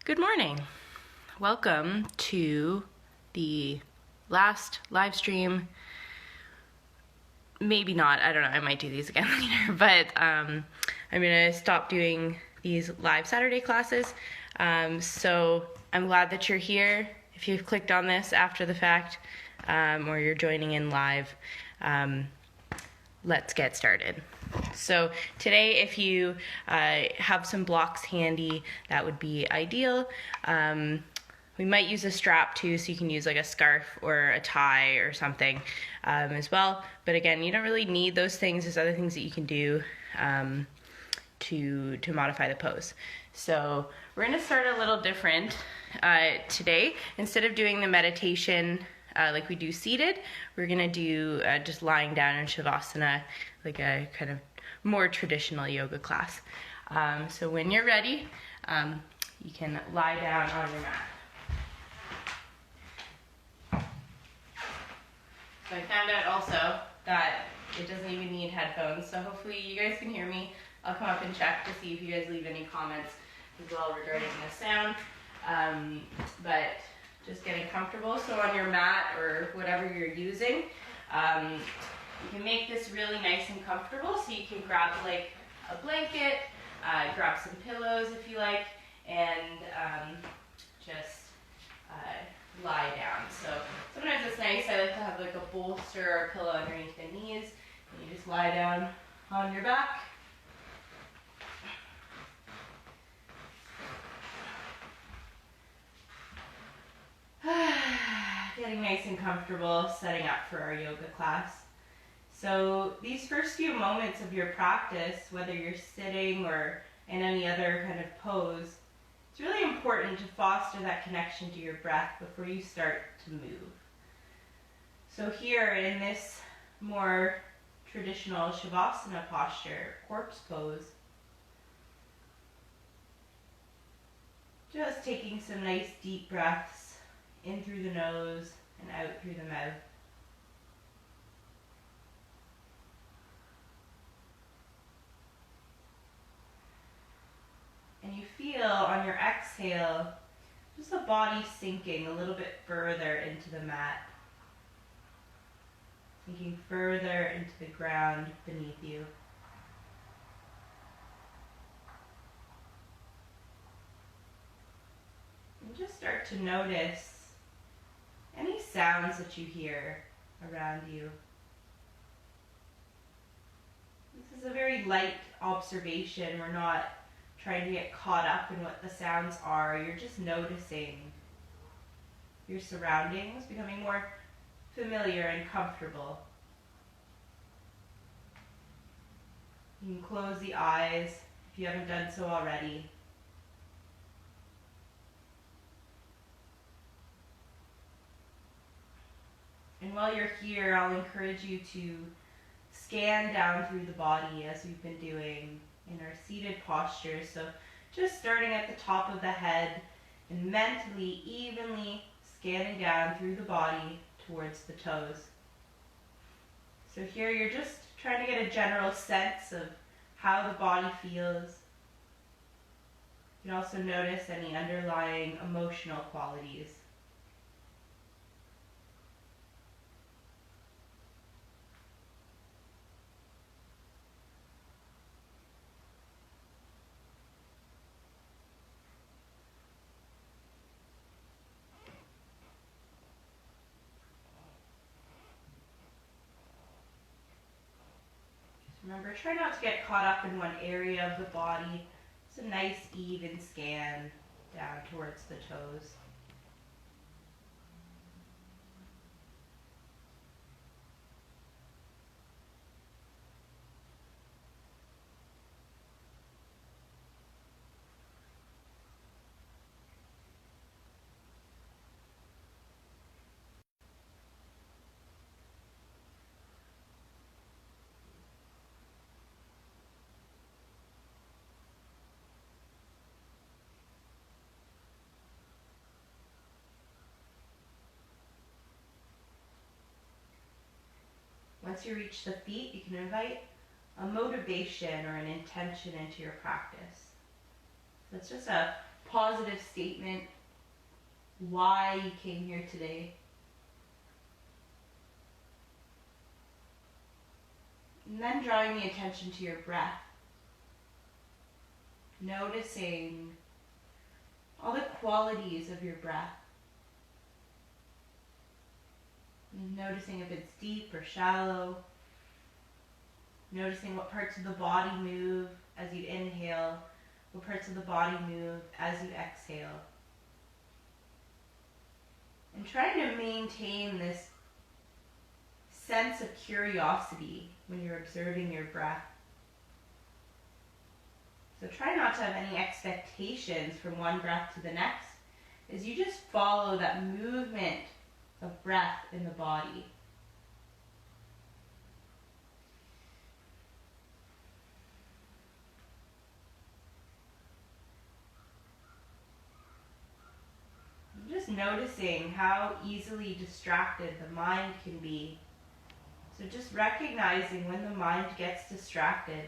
Good morning. Welcome to the last live stream. Maybe not, I don't know, I might do these again later, but I'm gonna stop doing these live Saturday classes. So I'm glad that you're here. If you've clicked on this after the fact, or you're joining in live, let's get started. So today, if you have some blocks handy, that would be ideal. We might use a strap too, so you can use like a scarf or a tie or something as well. But again, you don't really need those things. There's other things that you can do to modify the pose. So we're going to start a little different today. Instead of doing the meditation like we do seated, we're going to do just lying down in Shavasana, like a kind of more traditional yoga class. So when you're ready, you can lie down on your mat. So I found out also that it doesn't even need headphones, so hopefully you guys can hear me. I'll come up and check to see if you guys leave any comments as well regarding the sound. But just getting comfortable. So on your mat or whatever you're using, you can make this really nice and comfortable. So you can grab like a blanket, grab some pillows if you like, and just lie down. So sometimes it's nice. I like to have like a bolster or a pillow underneath the knees. And you just lie down on your back. Getting nice and comfortable, setting up for our yoga class. So these first few moments of your practice, whether you're sitting or in any other kind of pose, it's really important to foster that connection to your breath before you start to move. So here in this more traditional Shavasana posture, corpse pose, just taking some nice deep breaths in through the nose and out through the mouth. And you feel on your exhale, just the body sinking a little bit further into the mat, sinking further into the ground beneath you. And just start to notice any sounds that you hear around you. This is a very light observation. We're not trying to get caught up in what the sounds are. You're just noticing your surroundings, becoming more familiar and comfortable. You can close the eyes if you haven't done so already. And while you're here, I'll encourage you to scan down through the body as we've been doing in our seated posture. So just starting at the top of the head and mentally, evenly scanning down through the body towards the toes. So here you're just trying to get a general sense of how the body feels. You can also notice any underlying emotional qualities. Remember, try not to get caught up in one area of the body. It's a nice even scan down towards the toes. Once you reach the feet, you can invite a motivation or an intention into your practice. So it's just a positive statement why you came here today. And then drawing the attention to your breath. Noticing all the qualities of your breath. Noticing if it's deep or shallow. Noticing what parts of the body move as you inhale, what parts of the body move as you exhale. And trying to maintain this sense of curiosity when you're observing your breath. So try not to have any expectations from one breath to the next, as you just follow that movement of breath in the body. Just noticing how easily distracted the mind can be. So just recognizing when the mind gets distracted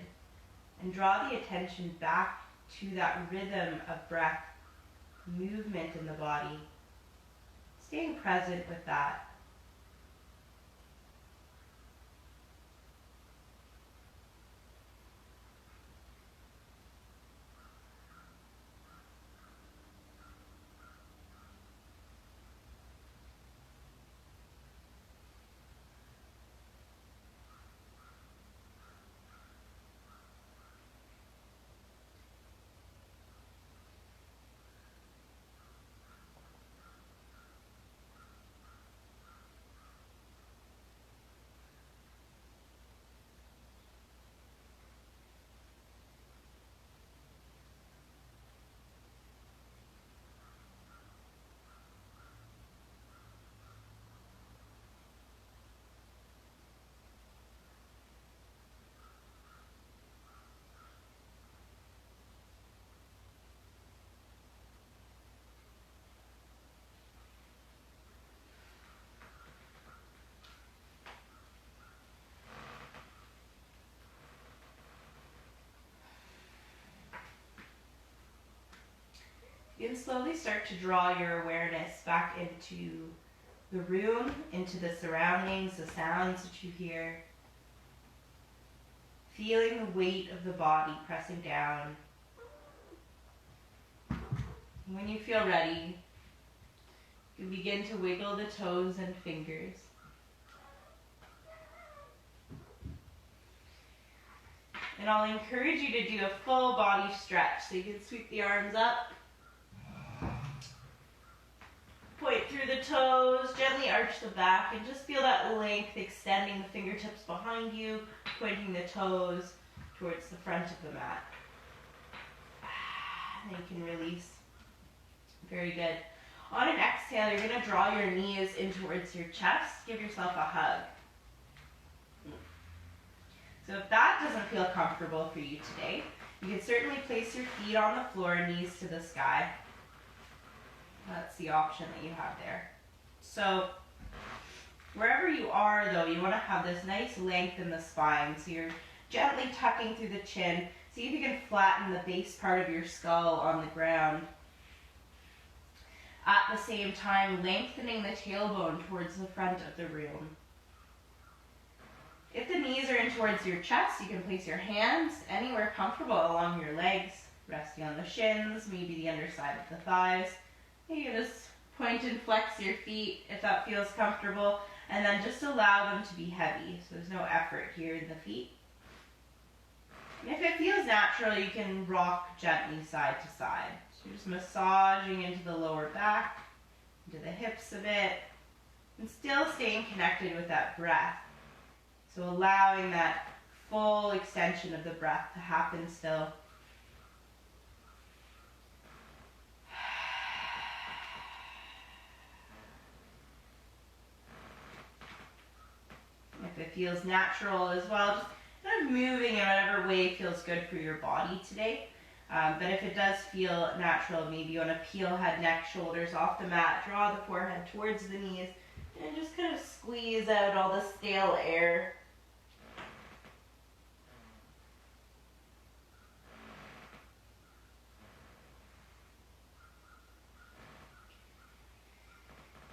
and draw the attention back to that rhythm of breath, movement in the body. Staying present with that. You can slowly start to draw your awareness back into the room, into the surroundings, the sounds that you hear. Feeling the weight of the body pressing down. And when you feel ready, you begin to wiggle the toes and fingers. And I'll encourage you to do a full body stretch. So you can sweep the arms up. Point through the toes, gently arch the back, and just feel that length extending the fingertips behind you, pointing the toes towards the front of the mat. And then you can release. Very good. On an exhale, you're going to draw your knees in towards your chest. Give yourself a hug. So if that doesn't feel comfortable for you today, you can certainly place your feet on the floor, knees to the sky. That's the option that you have there. So wherever you are, though, you want to have this nice length in the spine. So you're gently tucking through the chin. See if you can flatten the base part of your skull on the ground. At the same time, lengthening the tailbone towards the front of the room. If the knees are in towards your chest, you can place your hands anywhere comfortable along your legs, resting on the shins, maybe the underside of the thighs. You can just point and flex your feet if that feels comfortable, and then just allow them to be heavy. So there's no effort here in the feet. And if it feels natural, you can rock gently side to side. So you're just massaging into the lower back, into the hips a bit, and still staying connected with that breath. So allowing that full extension of the breath to happen still. If it feels natural as well, just kind of moving in whatever way feels good for your body today. But if it does feel natural, maybe you want to peel head, neck, shoulders off the mat, draw the forehead towards the knees, and just kind of squeeze out all the stale air.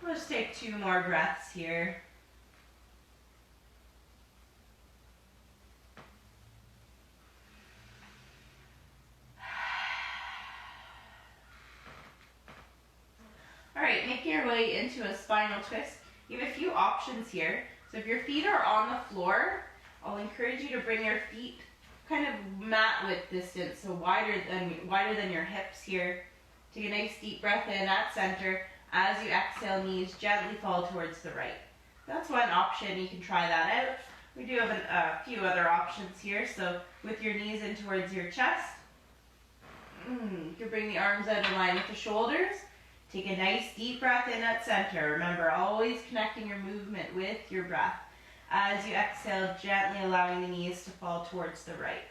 We'll just take 2 more breaths here. All right, making your way into a spinal twist. You have a few options here. So if your feet are on the floor, I'll encourage you to bring your feet kind of mat width distance, so wider than your hips here. Take a nice deep breath in at center. As you exhale, knees gently fall towards the right. That's one option. You can try that out. We do have a few other options here. So with your knees in towards your chest, you can bring the arms out in line with the shoulders. Take a nice deep breath in at center. Remember, always connecting your movement with your breath. As you exhale, gently allowing the knees to fall towards the right.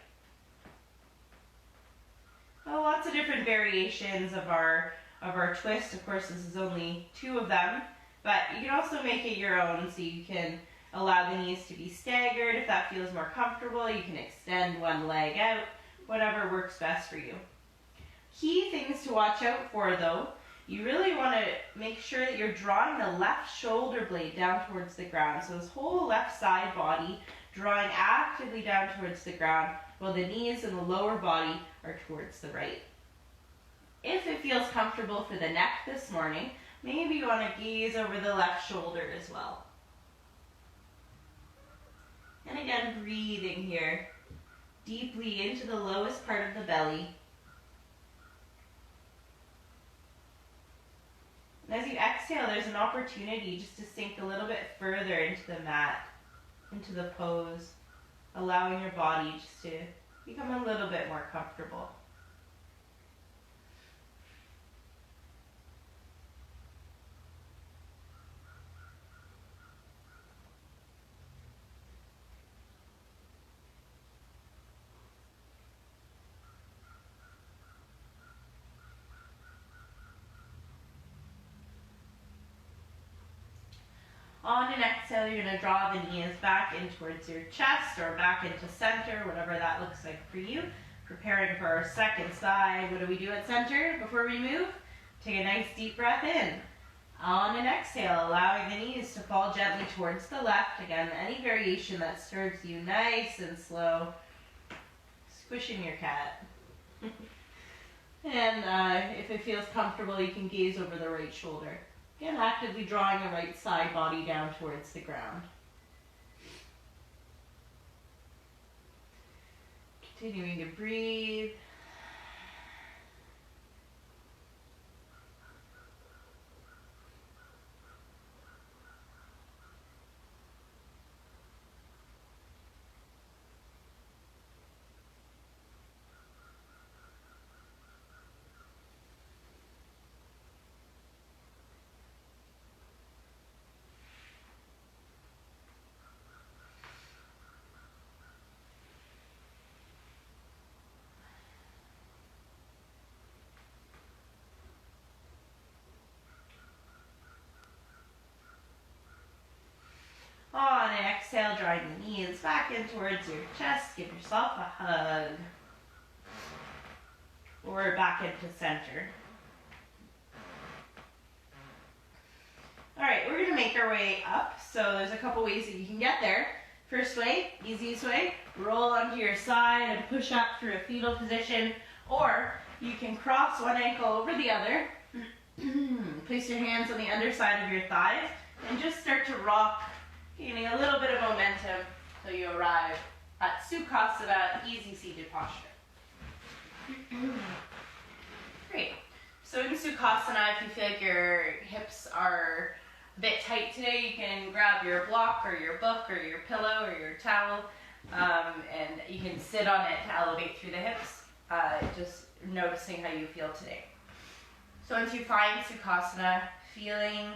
Well, lots of different variations of our twist. Of course, this is only 2 of them, but you can also make it your own, so you can allow the knees to be staggered. If that feels more comfortable, you can extend one leg out, whatever works best for you. Key things to watch out for, though, you really want to make sure that you're drawing the left shoulder blade down towards the ground. So this whole left side body drawing actively down towards the ground, while the knees and the lower body are towards the right. If it feels comfortable for the neck this morning, maybe you want to gaze over the left shoulder as well. And again, breathing here deeply into the lowest part of the belly. And as you exhale, there's an opportunity just to sink a little bit further into the mat, into the pose, allowing your body just to become a little bit more comfortable. On an exhale, you're going to draw the knees back in towards your chest or back into center, whatever that looks like for you. Preparing for our second side. What do we do at center before we move? Take a nice deep breath in. On an exhale, allowing the knees to fall gently towards the left. Again, any variation that serves you, nice and slow. Squishing your cat. And if it feels comfortable, you can gaze over the right shoulder. Again, actively drawing the right side body down towards the ground. Continuing to breathe. On an exhale, drawing the knees back in towards your chest. Give yourself a hug. Or back into center. Alright, we're going to make our way up. So there's a couple ways that you can get there. First way, easiest way, roll onto your side and push up through a fetal position. Or you can cross one ankle over the other. Place your hands on the underside of your thighs and just start to rock, gaining a little bit of momentum till you arrive at Sukhasana, easy seated posture. Great. So in Sukhasana, if you feel like your hips are a bit tight today, you can grab your block or your book or your pillow or your towel, and you can sit on it to elevate through the hips, just noticing how you feel today. So once you find Sukhasana, feeling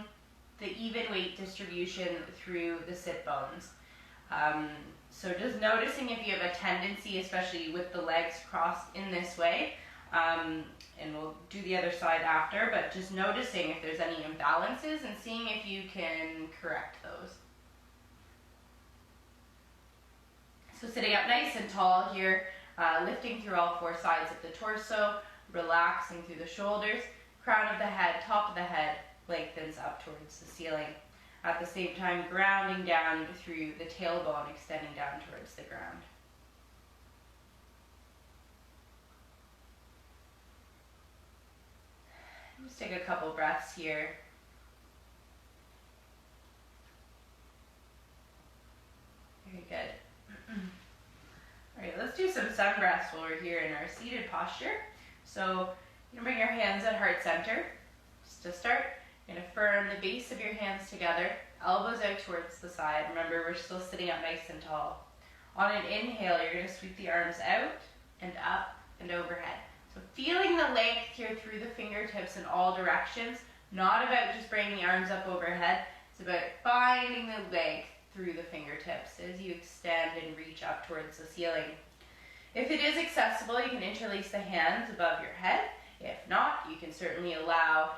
the even weight distribution through the sit bones. So just noticing if you have a tendency, especially with the legs crossed in this way, and we'll do the other side after, but just noticing if there's any imbalances and seeing if you can correct those. So sitting up nice and tall here, lifting through all 4 sides of the torso, relaxing through the shoulders, crown of the head, top of the head, lengthens up towards the ceiling. At the same time, grounding down through the tailbone, extending down towards the ground. Just take a couple breaths here. Very good. All right, let's do some sun breaths while we're here in our seated posture. So you can bring your hands at heart center. Just to start, you're going to firm the base of your hands together, elbows out towards the side. Remember, we're still sitting up nice and tall. On an inhale, you're going to sweep the arms out and up and overhead. So feeling the length here through the fingertips in all directions, not about just bringing the arms up overhead. It's about finding the length through the fingertips as you extend and reach up towards the ceiling. If it is accessible, you can interlace the hands above your head. If not, you can certainly allow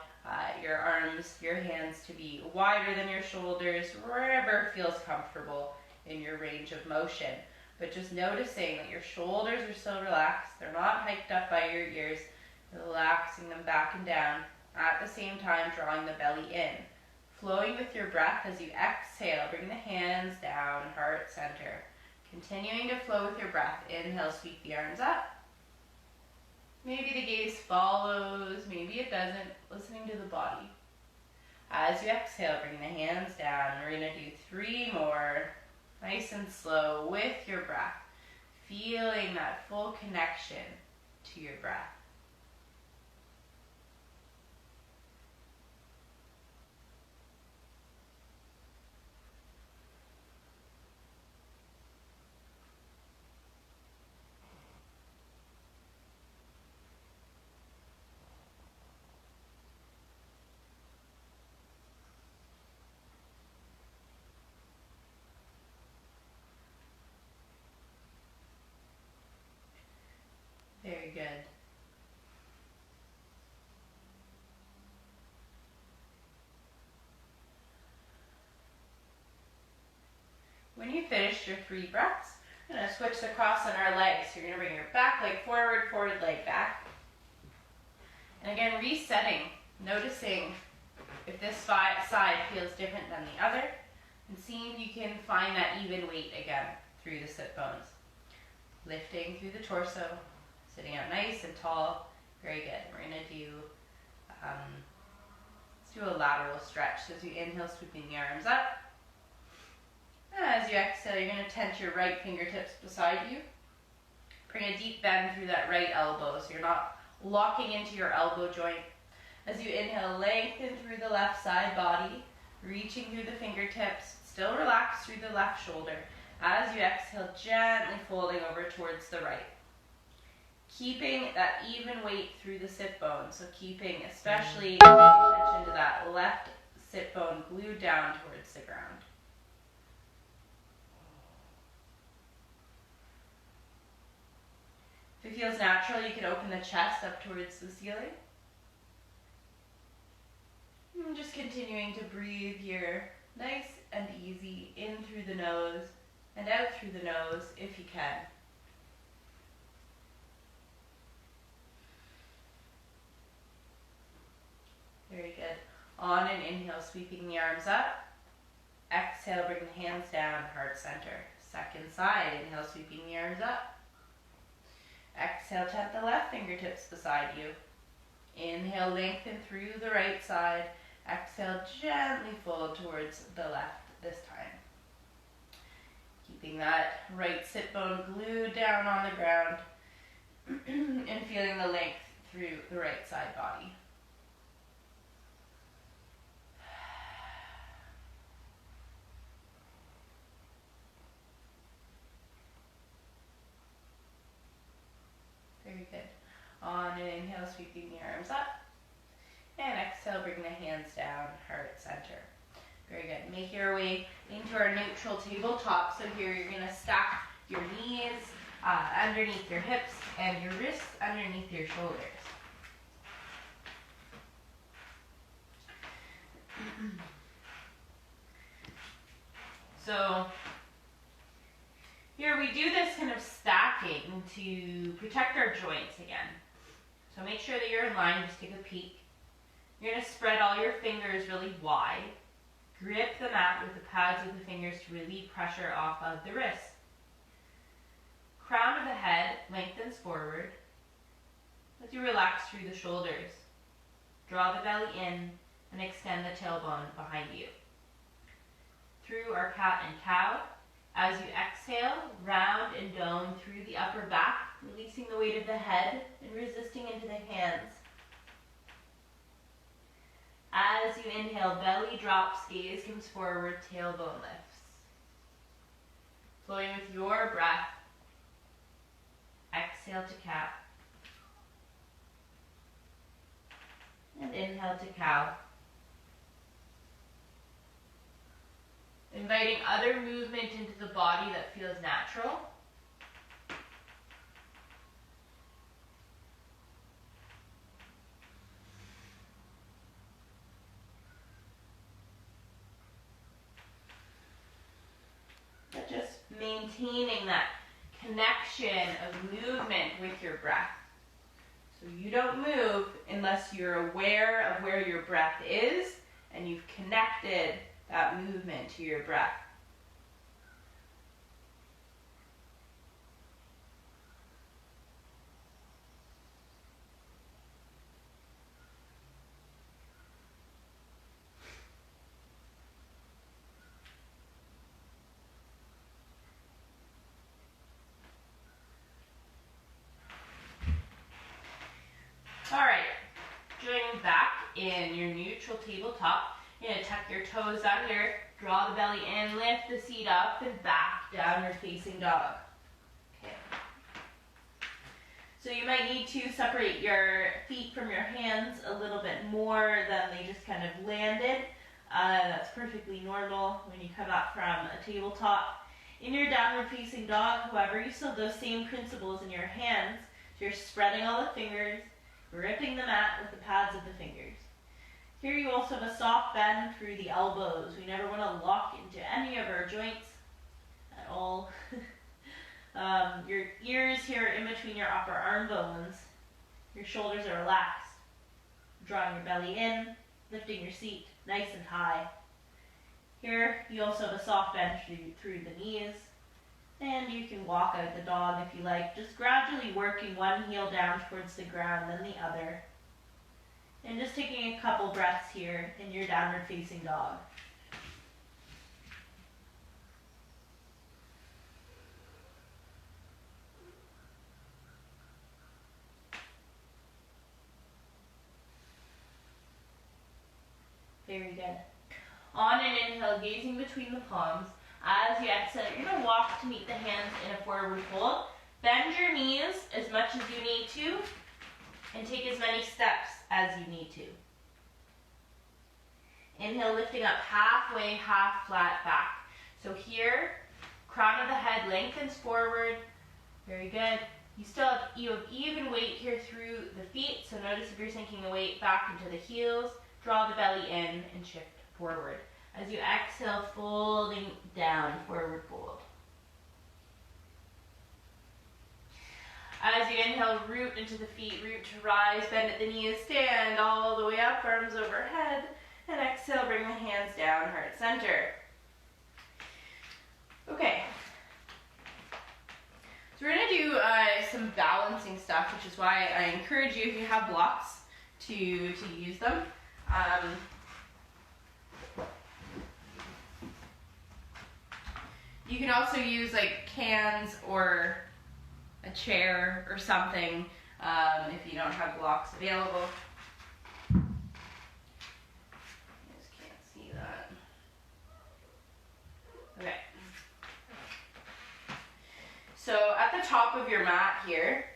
your arms, your hands to be wider than your shoulders, wherever feels comfortable in your range of motion. But just noticing that your shoulders are still relaxed, they're not hiked up by your ears, relaxing them back and down, at the same time drawing the belly in. Flowing with your breath as you exhale, bring the hands down, heart center. Continuing to flow with your breath. Inhale, sweep the arms up. Maybe the gaze follows, maybe it doesn't. Listening to the body. As you exhale, bring the hands down. We're going to do 3 more. Nice and slow with your breath. Feeling that full connection to your breath. Very good. When you finish your 3 breaths, I'm going to switch the cross on our legs. You're going to bring your back leg forward, forward leg back. And again, resetting, noticing if this side feels different than the other, and seeing if you can find that even weight again through the sit bones. Lifting through the torso, sitting up nice and tall. Very good. We're going to do, let's do a lateral stretch. So as you inhale, sweeping the arms up. As you exhale, you're going to tense your right fingertips beside you. Bring a deep bend through that right elbow so you're not locking into your elbow joint. As you inhale, lengthen through the left side body, reaching through the fingertips, still relax through the left shoulder. As you exhale, gently folding over towards the right. Keeping that even weight through the sit bone, so keeping especially paying attention to that left sit bone glued down towards the ground. If it feels natural, you can open the chest up towards the ceiling. And just continuing to breathe here, nice and easy, in through the nose and out through the nose if you can. Very good. On an inhale, sweeping the arms up. Exhale, bring the hands down, heart center. Second side, inhale, sweeping the arms up. Exhale, tap the left fingertips beside you. Inhale, lengthen through the right side. Exhale, gently fold towards the left this time. Keeping that right sit bone glued down on the ground and feeling the length through the right side body. Very good. On an inhale, sweeping the arms up. And exhale, bring the hands down, heart center. Very good. Make your way into our neutral tabletop. So here you're going to stack your knees underneath your hips and your wrists underneath your shoulders. So here we do this kind of stacking to protect our joints again. So make sure that you're in line. Just take a peek. You're going to spread all your fingers really wide. Grip the mat with the pads of the fingers to relieve pressure off of the wrists. Crown of the head lengthens forward as you relax through the shoulders. Draw the belly in and extend the tailbone behind you. Through our cat and cow. As you exhale, round and dome through the upper back, releasing the weight of the head and resisting into the hands. As you inhale, belly drops, gaze comes forward, tailbone lifts. Flowing with your breath, exhale to cat. And inhale to cow. Inviting other movement into the body that feels natural. But just maintaining that connection of movement with your breath. So you don't move unless you're aware of where your breath is and you've connected that movement to your breath. All right, joining back in your neutral tabletop. You're going to tuck your toes under, draw the belly in, lift the seat up and back, downward facing dog. Okay. So you might need to separate your feet from your hands a little bit more than they just kind of landed. That's perfectly normal when you come up from a tabletop. In your downward facing dog, however, you still have those same principles in your hands. So you're spreading all the fingers, gripping the mat with the pads of the fingers. Here you also have a soft bend through the elbows. We never want to lock into any of our joints at all. Your ears here are in between your upper arm bones. Your shoulders are relaxed. Drawing your belly in, lifting your seat nice and high. Here you also have a soft bend through the knees. And you can walk out the dog if you like, just gradually working one heel down towards the ground, then the other. And just taking a couple breaths here in your downward facing dog. Very good. On an inhale, gazing between the palms. As you exhale, you're going to walk to meet the hands in a forward fold. Bend your knees as much as you need to, and take as many steps as you need to. Inhale, lifting up halfway, half flat back. So here, crown of the head lengthens forward. Very good. You have even weight here through the feet, so notice if you're sinking the weight back into the heels, draw the belly in and shift forward. As you exhale, folding down, forward fold. As you inhale, root into the feet, root to rise, bend at the knees, stand all the way up, arms overhead, and exhale, bring the hands down, heart center. Okay. So we're going to do some balancing stuff, which is why I encourage you, if you have blocks, to use them. You can also use like cans or a chair or something if you don't have blocks available. I just can't see that. Okay. So at the top of your mat here,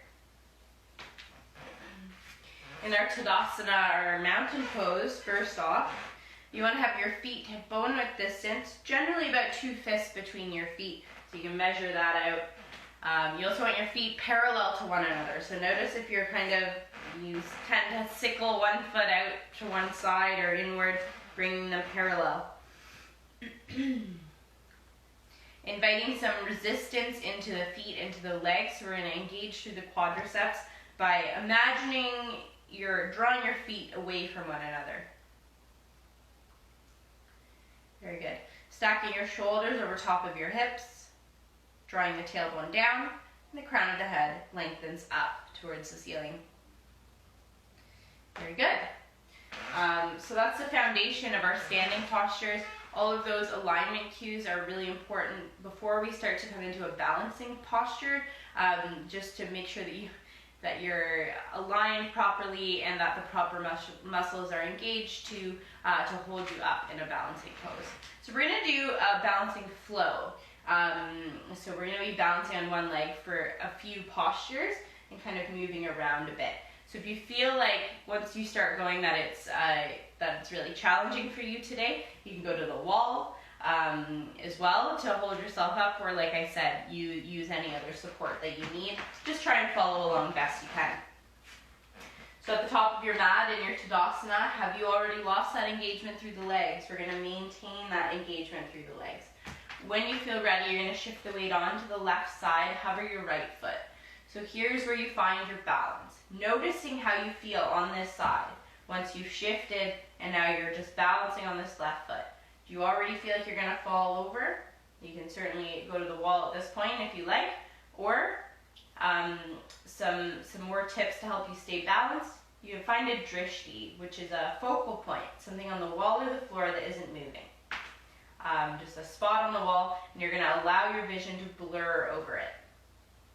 in our Tadasana or mountain pose, first off, you want to have your feet hip bone width distance, generally about 2 fists between your feet, so you can measure that out. You also want your feet parallel to one another, so notice if you tend to sickle one foot out to one side or inward, bringing them parallel. Inviting some resistance into the feet, into the legs, so we're going to engage through the quadriceps by imagining you're drawing your feet away from one another. Very good. Stacking your shoulders over top of your hips, drawing the tailbone down, and the crown of the head lengthens up towards the ceiling. Very good. So that's the foundation of our standing postures. All of those alignment cues are really important before we start to come into a balancing posture, just to make sure that you're aligned properly and that the proper muscles are engaged to hold you up in a balancing pose. So we're going to do a balancing flow. So we're going to be balancing on one leg for a few postures and kind of moving around a bit. So if you feel like once you start going that it's really challenging for you today, you can go to the wall as well to hold yourself up, or like I said, you use any other support that you need. Just try and follow along best you can. So at the top of your mat in your Tadasana, have you already lost that engagement through the legs? We're going to maintain that engagement through the legs. When you feel ready, you're going to shift the weight onto the left side, hover your right foot. So here's where you find your balance. Noticing how you feel on this side. Once you've shifted and now you're just balancing on this left foot. Do you already feel like you're going to fall over? You can certainly go to the wall at this point if you like. Or some more tips to help you stay balanced. You can find a drishti, which is a focal point, something on the wall or the floor that isn't moving. Just a spot on the wall, and you're going to allow your vision to blur over it.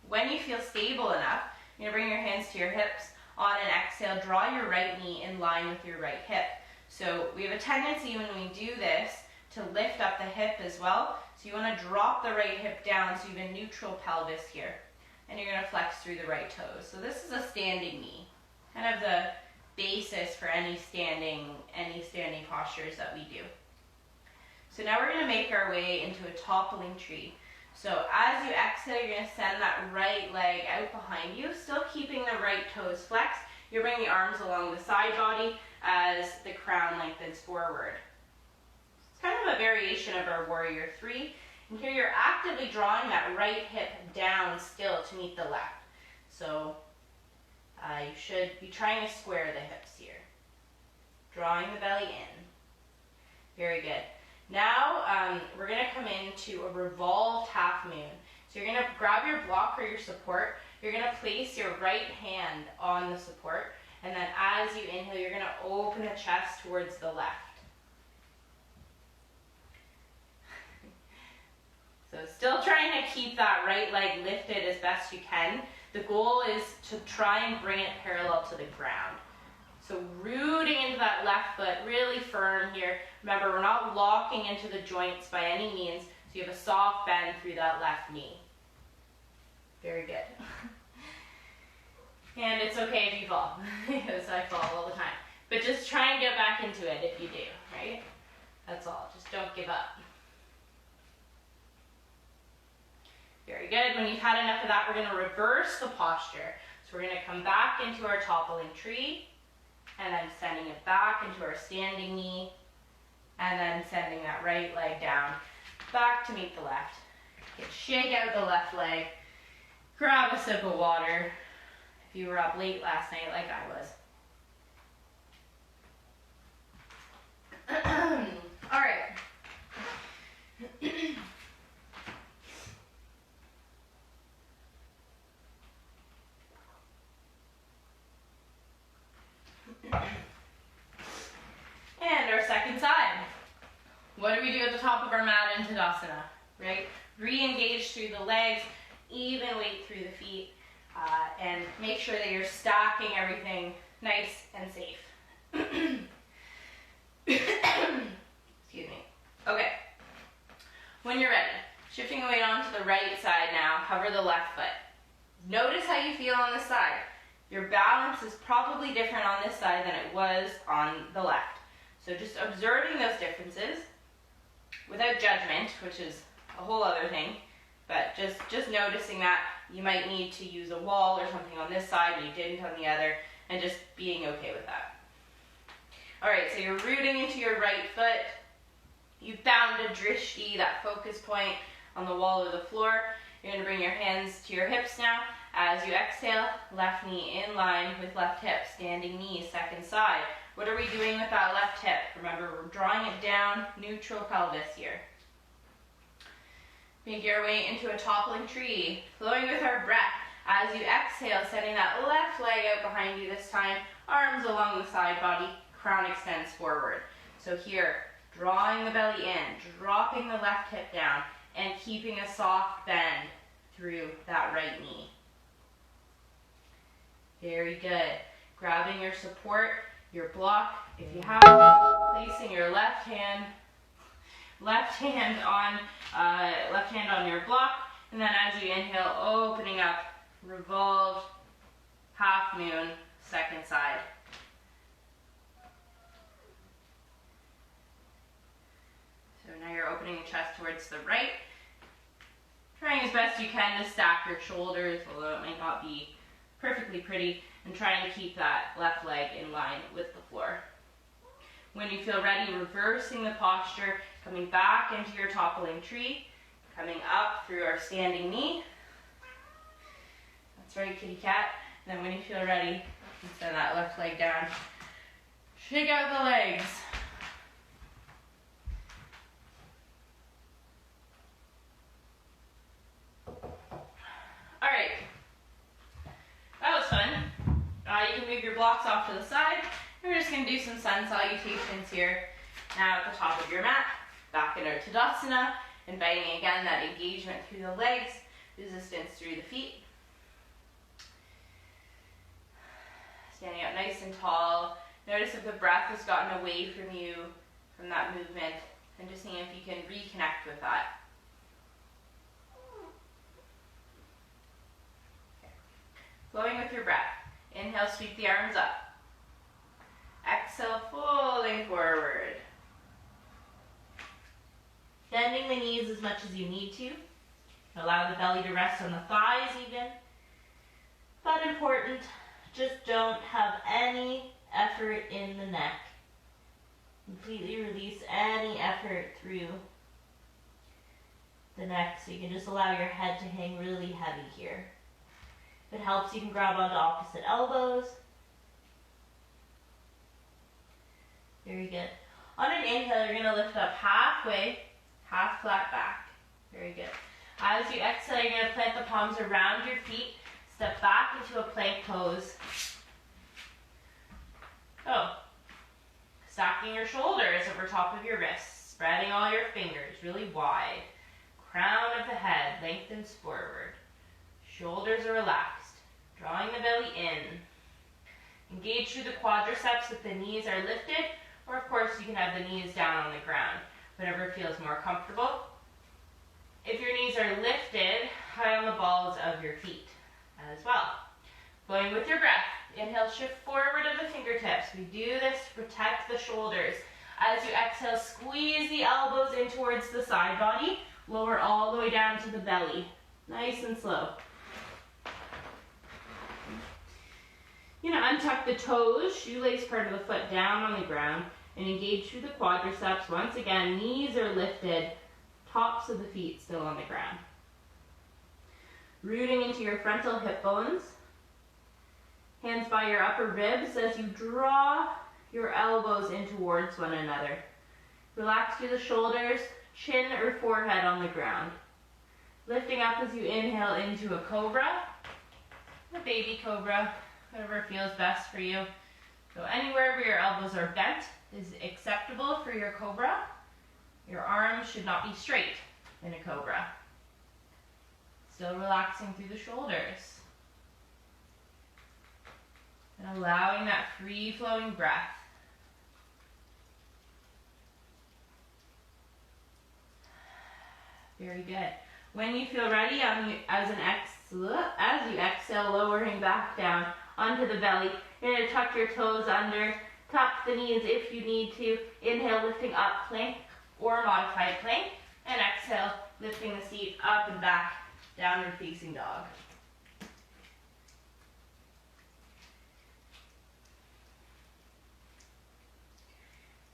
When you feel stable enough, you're going to bring your hands to your hips. On an exhale, draw your right knee in line with your right hip. So we have a tendency when we do this to lift up the hip as well. So you want to drop the right hip down so you have a neutral pelvis here. And you're going to flex through the right toes. So this is a standing knee, kind of the basis for any standing postures that we do. So now we're going to make our way into a toppling tree. So as you exhale, you're going to send that right leg out behind you, still keeping the right toes flexed. You're bringing the arms along the side body as the crown lengthens forward. It's kind of a variation of our Warrior 3. And here you're actively drawing that right hip down still to meet the left. So you should be trying to square the hips here. Drawing the belly in. Very good. Now we're going to come into a revolved half moon. So you're going to grab your block or your support. You're going to place your right hand on the support. And then as you inhale, you're going to open the chest towards the left. So still trying to keep that right leg lifted as best you can. The goal is to try and bring it parallel to the ground. So rooting into that left foot, really firm here. Remember, we're not locking into the joints by any means, so you have a soft bend through that left knee. Very good. And it's okay if you fall, because I fall all the time. But just try and get back into it if you do, right? That's all, just don't give up. Very good. When you've had enough of that, we're going to reverse the posture. So we're going to come back into our toppling tree, and then sending it back into our standing knee, and then sending that right leg down, back to meet the left. Okay, shake out the left leg, grab a sip of water, if you were up late last night like I was. All right. And our second side. What do we do at the top of our mat in Tadasana? Right? Re-engage through the legs, even weight through the feet, and make sure that you're stacking everything nice and safe. Excuse me. Okay. When you're ready, shifting the weight onto the right side now, hover the left foot. Notice how you feel on this side. Your balance is probably different on this side than it was on the left. So just observing those differences without judgment, which is a whole other thing, but just noticing that you might need to use a wall or something on this side and you didn't on the other, and just being okay with that. All right, so you're rooting into your right foot. You found a drishti, that focus point on the wall or the floor. You're going to bring your hands to your hips now As you exhale, left knee in line with left hip, standing knee, second side. What are we doing with that left hip? Remember, we're drawing it down, neutral pelvis here. Make your way into a toppling tree, flowing with our breath. As you exhale, sending that left leg out behind you this time, arms along the side body, crown extends forward. So here, drawing the belly in, dropping the left hip down, and keeping a soft bend through that right knee. Very good. Grabbing your support, your block. If you have it, placing your left hand on your block, and then as you inhale, opening up, revolved, half moon, second side. So now you're opening the chest towards the right, trying as best you can to stack your shoulders, although it might not be perfectly pretty, and trying to keep that left leg in line with the floor. When you feel ready, reversing the posture, coming back into your toppling tree, coming up through our standing knee. That's right, kitty cat. And then when you feel ready, send that left leg down. Shake out the legs. All right. That was fun. You can move your blocks off to the side. We're just going to do some sun salutations here. Now at the top of your mat, back in our Tadasana, inviting again that engagement through the legs, resistance through the feet. Standing up nice and tall. Notice if the breath has gotten away from you, from that movement, and just seeing if you can reconnect with that. Okay. Flowing with your breath. Inhale, sweep the arms up. Exhale, folding forward. Bending the knees as much as you need to. Allow the belly to rest on the thighs even. But important, just don't have any effort in the neck. Completely release any effort through the neck, so you can just allow your head to hang really heavy here. If it helps, you can grab onto opposite elbows. Very good. On an inhale, you're going to lift up halfway, half flat back. Very good. As you exhale, you're going to plant the palms around your feet. Step back into a plank pose. Stacking your shoulders over top of your wrists. Spreading all your fingers really wide. Crown of the head lengthens forward. Shoulders are relaxed. Drawing the belly in. Engage through the quadriceps if the knees are lifted. Or of course you can have the knees down on the ground, whatever feels more comfortable. If your knees are lifted, high on the balls of your feet as well. Flowing with your breath. Inhale, shift forward of the fingertips. We do this to protect the shoulders. As you exhale, squeeze the elbows in towards the side body. Lower all the way down to the belly. Nice and slow. You're going to untuck the toes, shoelace part of the foot down on the ground, and engage through the quadriceps. Once again, knees are lifted, tops of the feet still on the ground. Rooting into your frontal hip bones. Hands by your upper ribs as you draw your elbows in towards one another. Relax through the shoulders, chin or forehead on the ground. Lifting up as you inhale into a cobra, a baby cobra, whatever feels best for you. So anywhere where your elbows are bent is acceptable for your cobra. Your arms should not be straight in a cobra. Still relaxing through the shoulders. And allowing that free-flowing breath. Very good. When you feel ready, as you exhale, lowering back down onto the belly, you're going to tuck your toes under, tuck the knees if you need to. Inhale, lifting up, plank or modified plank. And exhale, lifting the seat up and back, downward facing dog.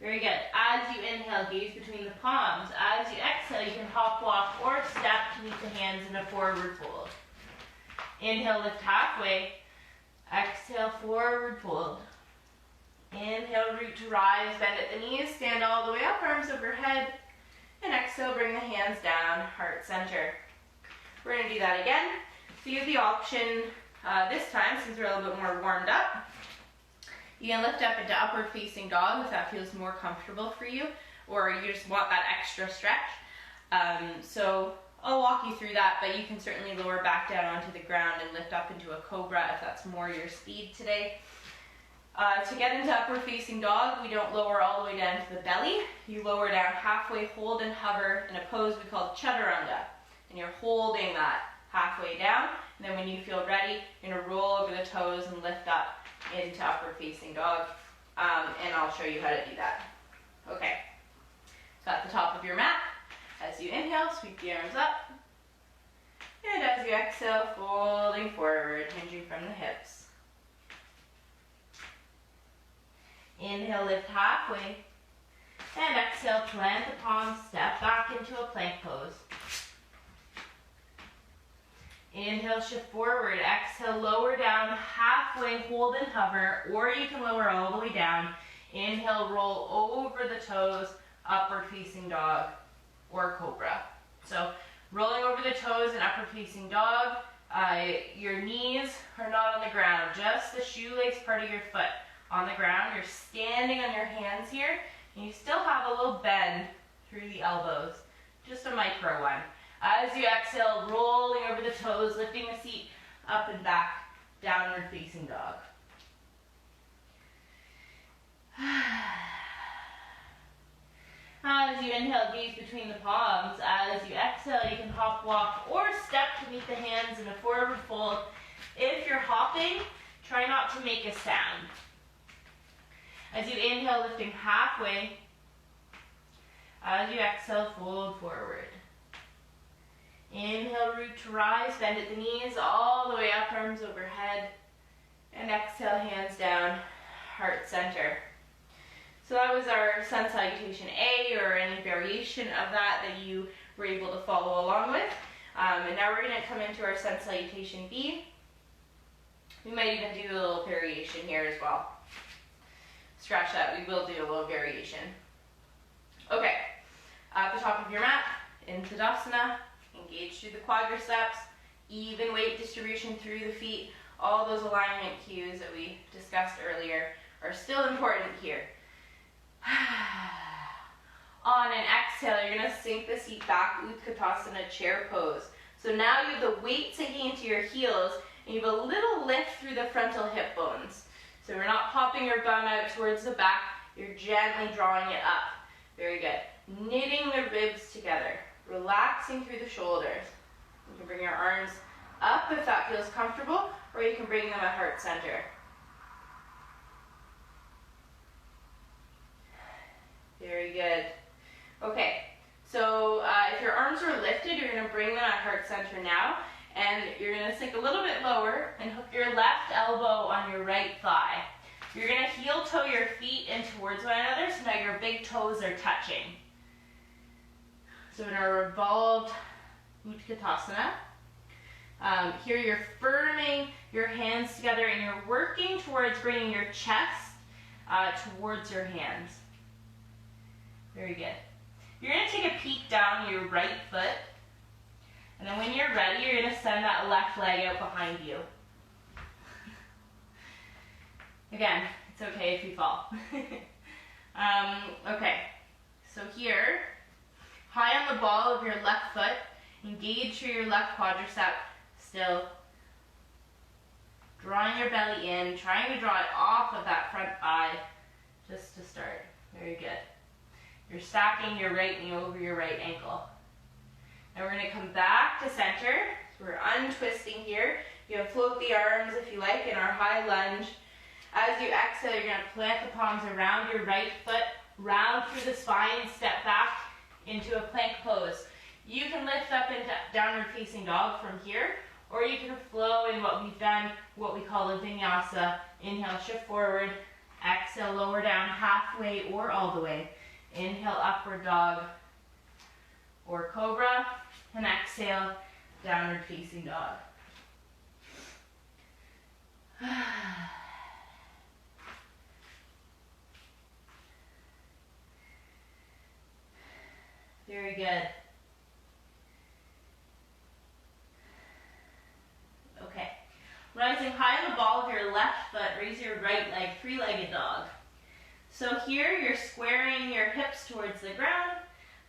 Very good. As you inhale, gaze between the palms. As you exhale, you can hop, walk, or step to meet the hands in a forward fold. Inhale, lift halfway. Exhale, forward fold. Inhale, root to rise, bend at the knees, stand all the way up, arms overhead. And exhale, bring the hands down, heart center. We're gonna do that again. So you have the option this time, since we're a little bit more warmed up, you can lift up into upward facing dog if that feels more comfortable for you, or you just want that extra stretch. So I'll walk you through that, but you can certainly lower back down onto the ground and lift up into a cobra if that's more your speed today. To get into upward facing dog, we don't lower all the way down to the belly. You lower down halfway, hold and hover in a pose we call chaturanga. And you're holding that halfway down. And then when you feel ready, you're gonna roll over the toes and lift up into upward facing dog. And I'll show you how to do that. Okay, so at the top of your mat, as you inhale, sweep the arms up. And as you exhale, folding forward, hinging from the hips. Inhale, lift halfway. And exhale, plant the palms, step back into a plank pose. Inhale, shift forward. Exhale, lower down halfway, hold and hover, or you can lower all the way down. Inhale, roll over the toes, upward facing dog or cobra. So rolling over the toes and upward facing dog, your knees are not on the ground, just the shoelace part of your foot on the ground. You're standing on your hands here, and you still have a little bend through the elbows, just a micro one. As you exhale, rolling over the toes, lifting the seat up and back, downward facing dog. As you inhale, gaze between the palms. As you exhale, you can hop, walk, or step to meet the hands in a forward fold. If you're hopping, try not to make a sound. As you inhale, lifting halfway. As you exhale, fold forward. Inhale, root to rise, bend at the knees, all the way up, arms overhead. And exhale, hands down, heart center. So that was our sun salutation A, or any variation of that you were able to follow along with. And now we're going to come into our sun salutation B. We might even do a little variation here as well. Scratch that, we will do a little variation. Okay, at the top of your mat, in Tadasana, engage through the quadriceps, even weight distribution through the feet. All those alignment cues that we discussed earlier are still important here. On an exhale, you're going to sink the seat back, Utkatasana, chair pose. So now you have the weight sinking into your heels, and you have a little lift through the frontal hip bones. So we're not popping your bum out towards the back, you're gently drawing it up. Very good. Knitting the ribs together, relaxing through the shoulders. You can bring your arms up if that feels comfortable, or you can bring them at heart center. Very good. Okay, so if your arms are lifted, you're going to bring them at heart center now, and you're going to sink a little bit lower and hook your left elbow on your right thigh. You're going to heel toe your feet in towards one another, so now your big toes are touching. So in our revolved Utkatasana, here you're firming your hands together and you're working towards bringing your chest towards your hands. Very good. You're going to take a peek down your right foot, and then when you're ready, you're going to send that left leg out behind you. Again, it's okay if you fall. Okay, so here, high on the ball of your left foot, engage through your left quadricep, still drawing your belly in, trying to draw it off of that front thigh, just to start. Very good. You're stacking your right knee over your right ankle. Now we're going to come back to center. So we're untwisting here. You can float the arms if you like in our high lunge. As you exhale, you're going to plant the palms around your right foot, round through the spine, step back into a plank pose. You can lift up into downward facing dog from here, or you can flow in what we've done, what we call a vinyasa. Inhale, shift forward. Exhale, lower down halfway or all the way. Inhale, upward dog or cobra, and exhale, downward facing dog. Very good. Okay. Rising high on the ball of your left foot, raise your right leg, three-legged dog. So here you're squaring your hips towards the ground,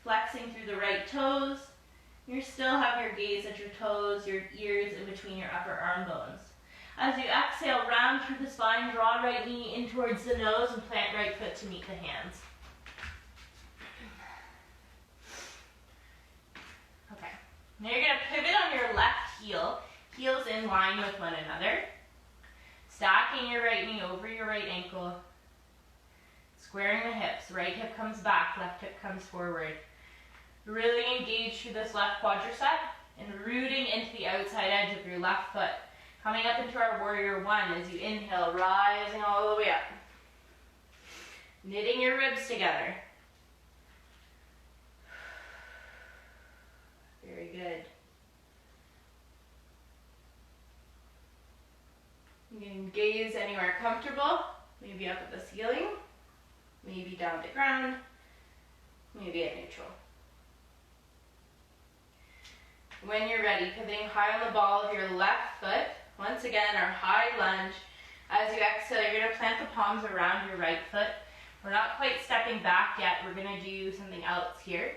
flexing through the right toes. You still have your gaze at your toes, your ears in between your upper arm bones. As you exhale, round through the spine, draw right knee in towards the nose and plant right foot to meet the hands. Okay. Now you're going to pivot on your left heel, heels in line with one another. Stacking your right knee over your right ankle. Squaring the hips. Right hip comes back, left hip comes forward. Really engage through this left quadricep and rooting into the outside edge of your left foot. Coming up into our warrior one as you inhale, rising all the way up. Knitting your ribs together. Very good. You can gaze anywhere comfortable, maybe up at the ceiling, maybe down to ground, maybe at neutral. When you're ready, pivoting high on the ball of your left foot. Once again, our high lunge. As you exhale, you're going to plant the palms around your right foot. We're not quite stepping back yet. We're going to do something else here.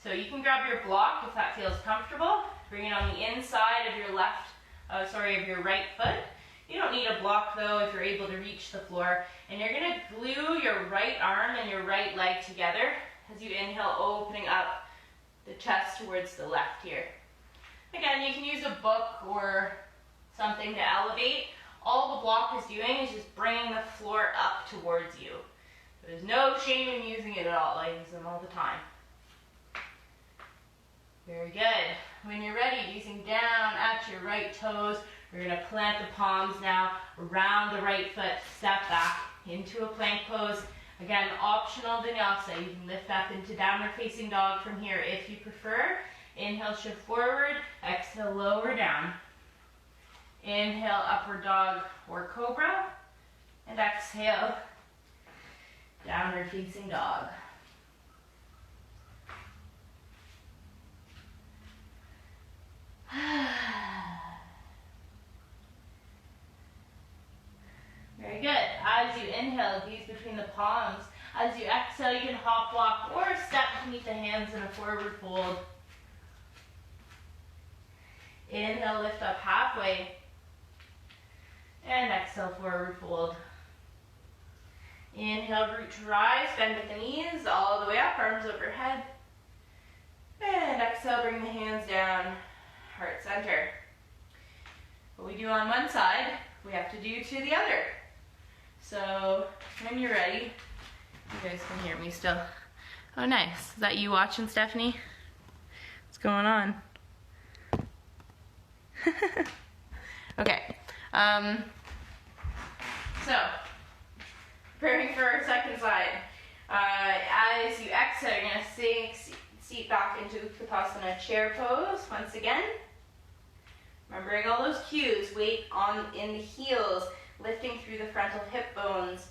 So you can grab your block if that feels comfortable. Bring it on the inside of your of your right foot. You don't need a block though if you're able to reach the floor. And you're going to glue your right arm and your right leg together as you inhale, opening up the chest towards the left here. Again, you can use a book or something to elevate. All the block is doing is just bringing the floor up towards you. There's no shame in using it at all. I use them all the time. Very good. When you're ready, using down at your right toes, we're going to plant the palms now around the right foot, step back into a plank pose. Again, optional vinyasa. You can lift up into downward facing dog from here if you prefer. Inhale, shift forward. Exhale, lower down. Inhale, upward dog or cobra. And exhale, downward facing dog. Very good. As you inhale, gaze between the palms. As you exhale, you can hop, walk, or step to meet the hands in a forward fold. Inhale, lift up halfway. And exhale, forward fold. Inhale, root to rise, bend at the knees, all the way up, arms overhead. And exhale, bring the hands down, heart center. What we do on one side, we have to do to the other. So when you're ready, you guys can hear me still. Oh, nice. Is that you watching, Stephanie? What's going on? Okay. So, preparing for our second side. As you exhale, you're going to sink seat back into Utkatasana chair pose once again. Remembering all those cues, weight in the heels, lifting through the frontal hip bones.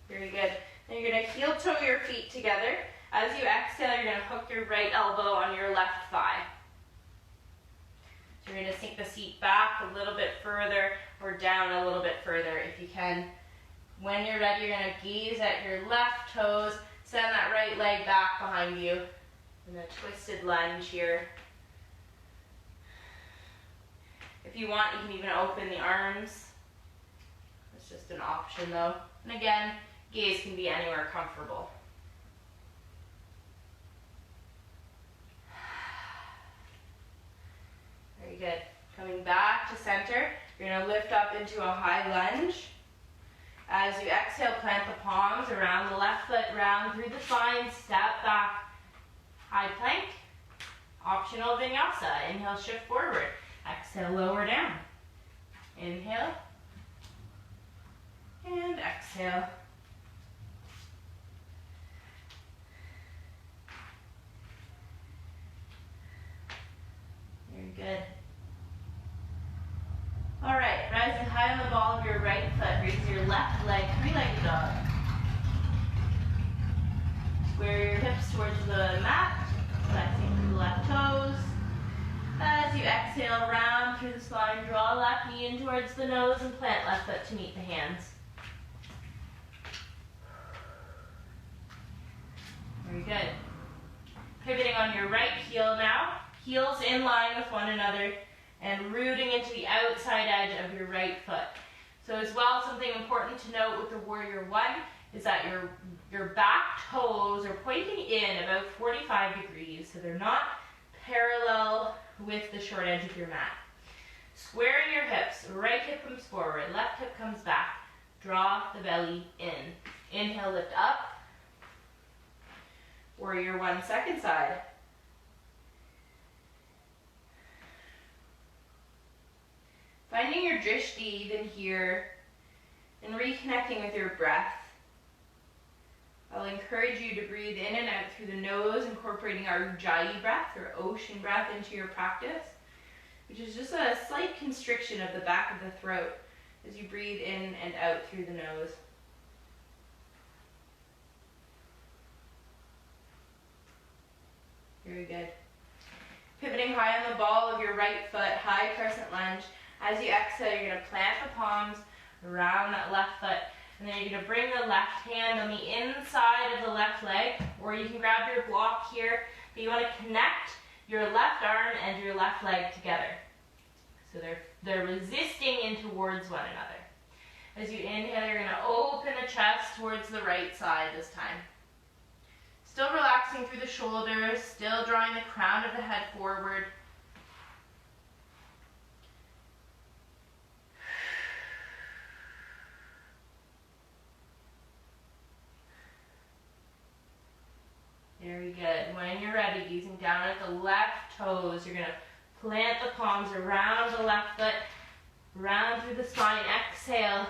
Very good. Then you're going to heel toe your feet together. As you exhale, you're going to hook your right elbow on your left thigh. So you're going to sink the seat back a little bit further or down a little bit further if you can. When you're ready, you're going to gaze at your left toes, send that right leg back behind you in a twisted lunge here. If you want, you can even open the arms. It's just an option though. And again, gaze can be anywhere comfortable. Very good. Coming back to center, you're going to lift up into a high lunge. As you exhale, plant the palms around the left foot, round through the spine, step back, high plank. Optional vinyasa. Inhale, shift forward. Exhale, lower down. Inhale. And exhale. Very good. Downward dog. Square your hips towards the mat, flexing through the left toes. As you exhale, round through the spine, draw left knee in towards the nose and plant left foot to meet the hands. Very good. Pivoting on your right heel now, heels in line with one another and rooting into the outside edge of your right foot. So as well, something important to note with the Warrior One is that your back toes are pointing in about 45 degrees, so they're not parallel with the short edge of your mat. Squaring your hips, right hip comes forward, left hip comes back. Draw the belly in. Inhale, lift up. Warrior One, second side. Finding your drishti even here and reconnecting with your breath. I'll encourage you to breathe in and out through the nose, incorporating our Ujjayi breath or ocean breath into your practice, which is just a slight constriction of the back of the throat as you breathe in and out through the nose. Very good. Pivoting high on the ball of your right foot, high crescent lunge. As you exhale, you're going to plant the palms around that left foot. And then you're going to bring the left hand on the inside of the left leg, or you can grab your block here, but you want to connect your left arm and your left leg together. So they're resisting in towards one another. As you inhale, you're going to open the chest towards the right side this time. Still relaxing through the shoulders, still drawing the crown of the head forward. Very good. When you're ready, gazing down at the left toes, you're going to plant the palms around the left foot, round through the spine. Exhale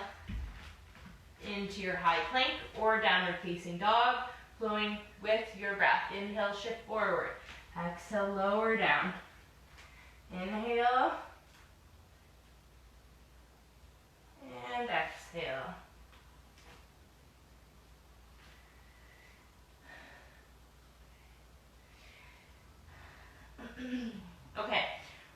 into your high plank or downward facing dog, flowing with your breath. Inhale, shift forward. Exhale, lower down. Inhale. And exhale. Okay,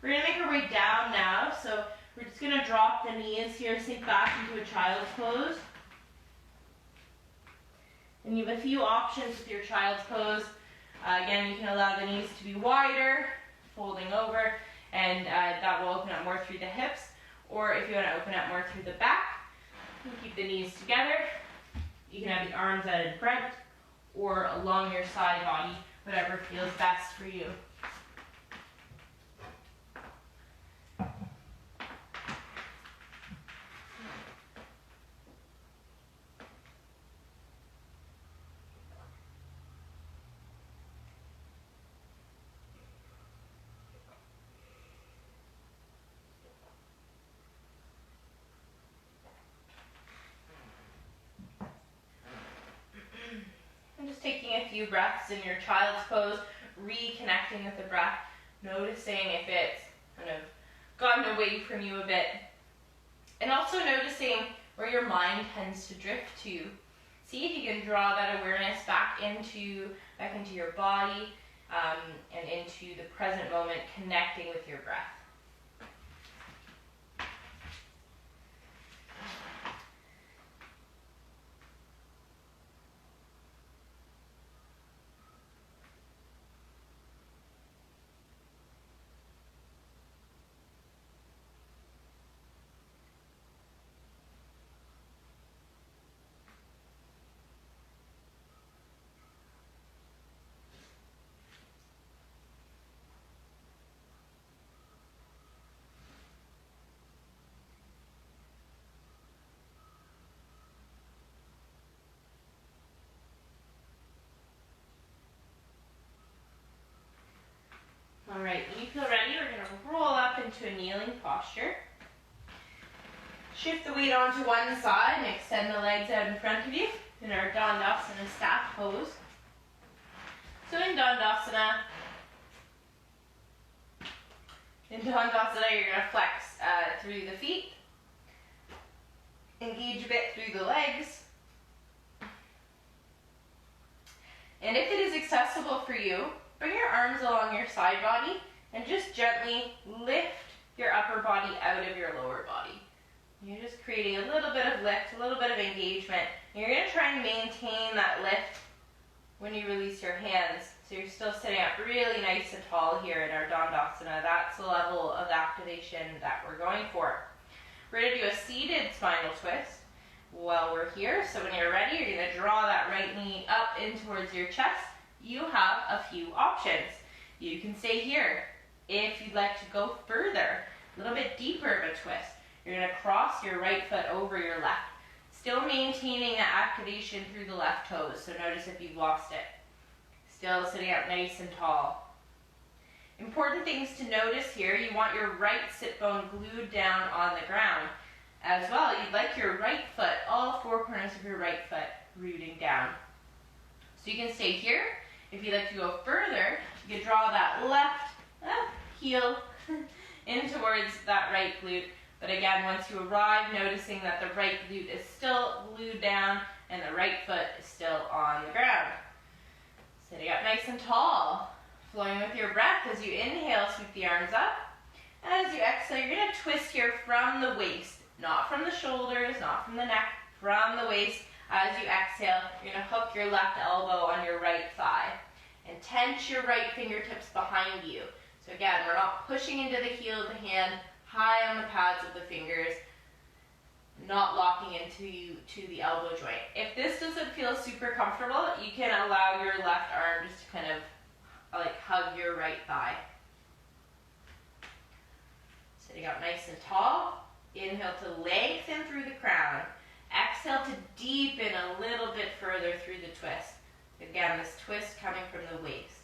we're going to make our way down now, so we're just going to drop the knees here, sink back into a child's pose. And you have a few options with your child's pose. Again, you can allow the knees to be wider, folding over, and that will open up more through the hips. Or if you want to open up more through the back, you can keep the knees together. You can have the arms out in front or along your side body, whatever feels best for you. Taking a few breaths in your child's pose, reconnecting with the breath, noticing if it's kind of gotten away from you a bit, and also noticing where your mind tends to drift to. See if you can draw that awareness back into your body and into the present moment, connecting with your breath. All right, when you feel ready, we're going to roll up into a kneeling posture. Shift the weight onto one side and extend the legs out in front of you in our Dandasana staff pose. So in Dandasana, you're going to flex through the feet, engage a bit through the legs, you, bring your arms along your side body and just gently lift your upper body out of your lower body. You're just creating a little bit of lift, a little bit of engagement. You're going to try and maintain that lift when you release your hands. So you're still sitting up really nice and tall here in our Dandasana. That's the level of activation that we're going for. We're going to do a seated spinal twist while we're here. So when you're ready, you're going to draw that right knee up in towards your chest. You have a few options. You can stay here. If you'd like to go further, a little bit deeper of a twist, you're going to cross your right foot over your left. Still maintaining that activation through the left toes, so notice if you've lost it. Still sitting up nice and tall. Important things to notice here, you want your right sit bone glued down on the ground. As well, you'd like your right foot, all four corners of your right foot, rooting down. So you can stay here. If you'd like to go further, you can draw that left heel in towards that right glute. But again, once you arrive, noticing that the right glute is still glued down and the right foot is still on the ground. Sitting up nice and tall, flowing with your breath. As you inhale, sweep the arms up. And as you exhale, you're going to twist here from the waist, not from the shoulders, not from the neck, from the waist. As you exhale, you're going to hook your left elbow on your right thigh and tense your right fingertips behind you. So again, we're not pushing into the heel of the hand, high on the pads of the fingers, not locking into the elbow joint. If this doesn't feel super comfortable, you can allow your left arm just to kind of like hug your right thigh. Sitting up nice and tall. Inhale to lengthen through the crown. Exhale to deepen a little bit further through the twist. Again, this twist coming from the waist.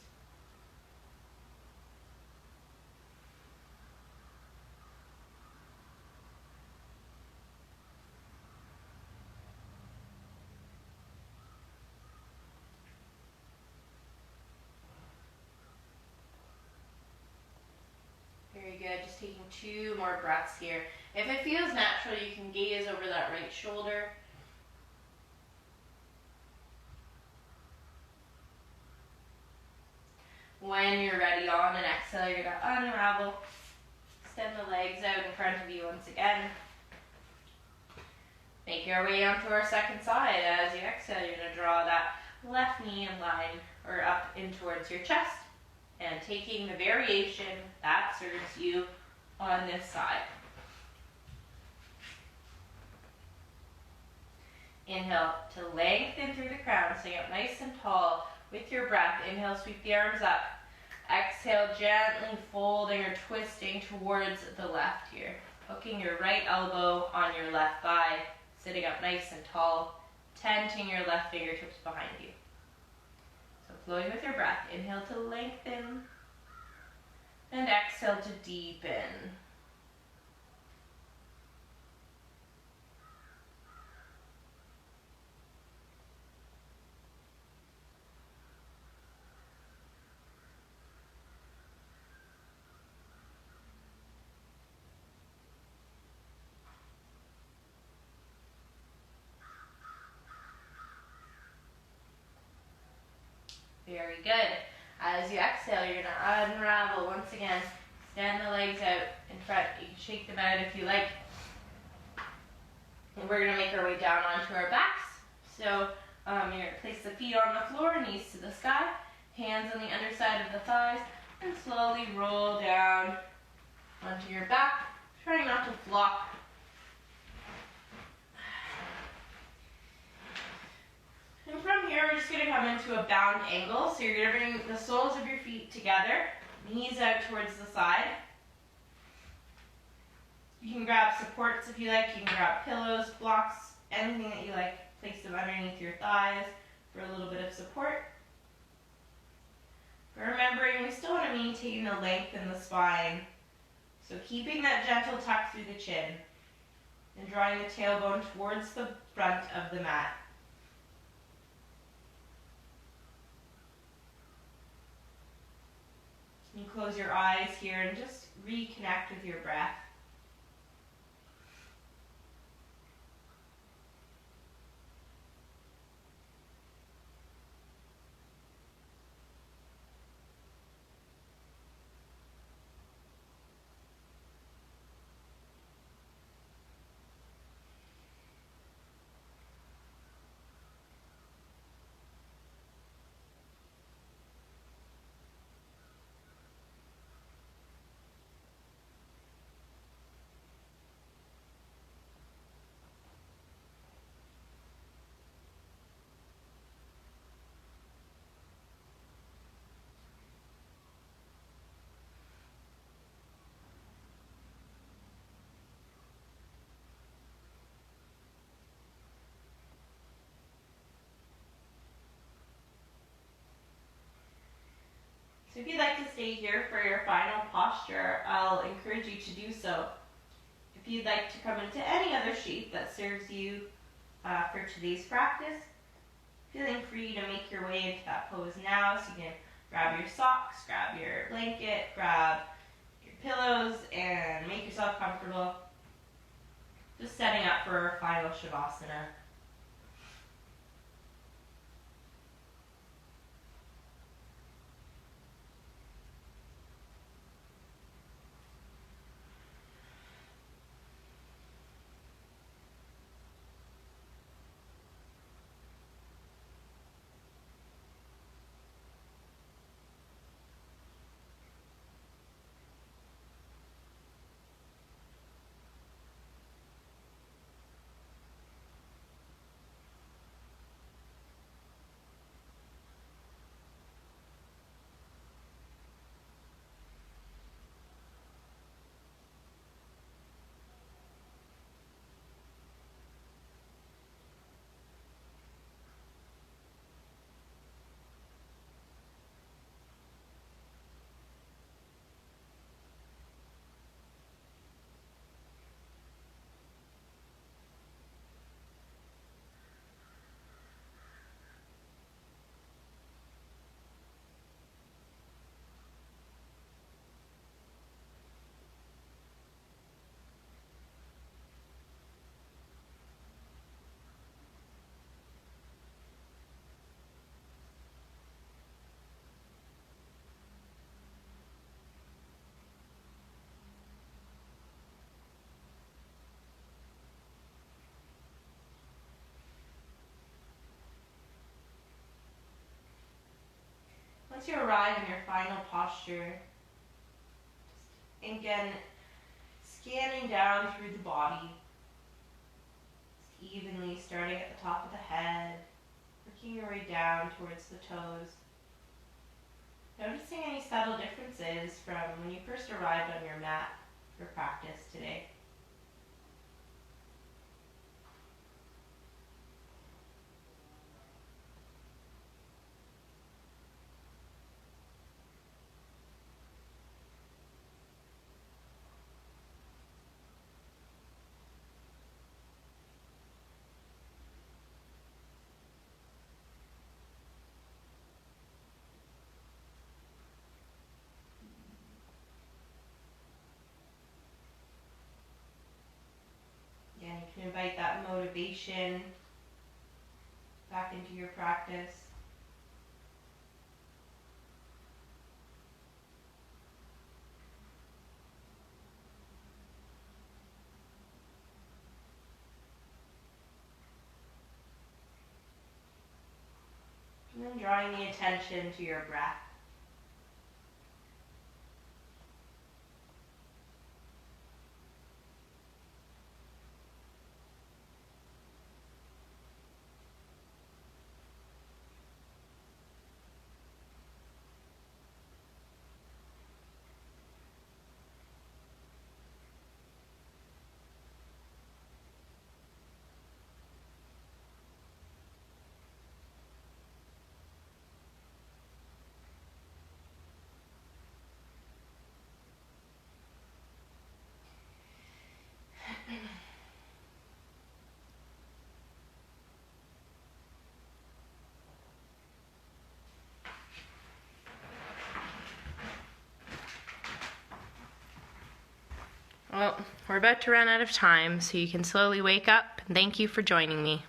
Very good, just taking 2 more breaths here. If it feels natural, you can gaze over that right shoulder. When you're ready, on an exhale, you're going to unravel, extend the legs out in front of you once again. Make your way onto our second side. As you exhale, you're going to draw that left knee in line or up in towards your chest. And taking the variation that serves you on this side. Inhale to lengthen through the crown, staying up nice and tall with your breath. Inhale, sweep the arms up. Exhale, gently folding or twisting towards the left here. Hooking your right elbow on your left thigh, sitting up nice and tall, tenting your left fingertips behind you. So flowing with your breath. Inhale to lengthen and exhale to deepen. Very good. As you exhale, you're going to unravel once again. Stand the legs out in front. You can shake them out if you like. And we're going to make our way down onto our backs. So you're going to place the feet on the floor, knees to the sky, hands on the underside of the thighs, and slowly roll down onto your back, trying not to flop. And from here, we're just going to come into a bound angle. So you're going to bring the soles of your feet together, knees out towards the side. You can grab supports if you like. You can grab pillows, blocks, anything that you like. Place them underneath your thighs for a little bit of support. But remembering, we still want to maintain the length in the spine. So keeping that gentle tuck through the chin and drawing the tailbone towards the front of the mat. You close your eyes here and just reconnect with your breath. stay here for your final posture, I'll encourage you to do so. If you'd like to come into any other shape that serves you for today's practice, feeling free to make your way into that pose now. So you can grab your socks, grab your blanket, grab your pillows, and make yourself comfortable. Just setting up for our final Shavasana. Once you arrive in your final posture, again, scanning down through the body, just evenly starting at the top of the head, working your way down towards the toes. Noticing any subtle differences from when you first arrived on your mat for practice today. Again, you can invite that motivation back into your practice. And then drawing the attention to your breath. Well, we're about to run out of time, so you can slowly wake up, and thank you for joining me.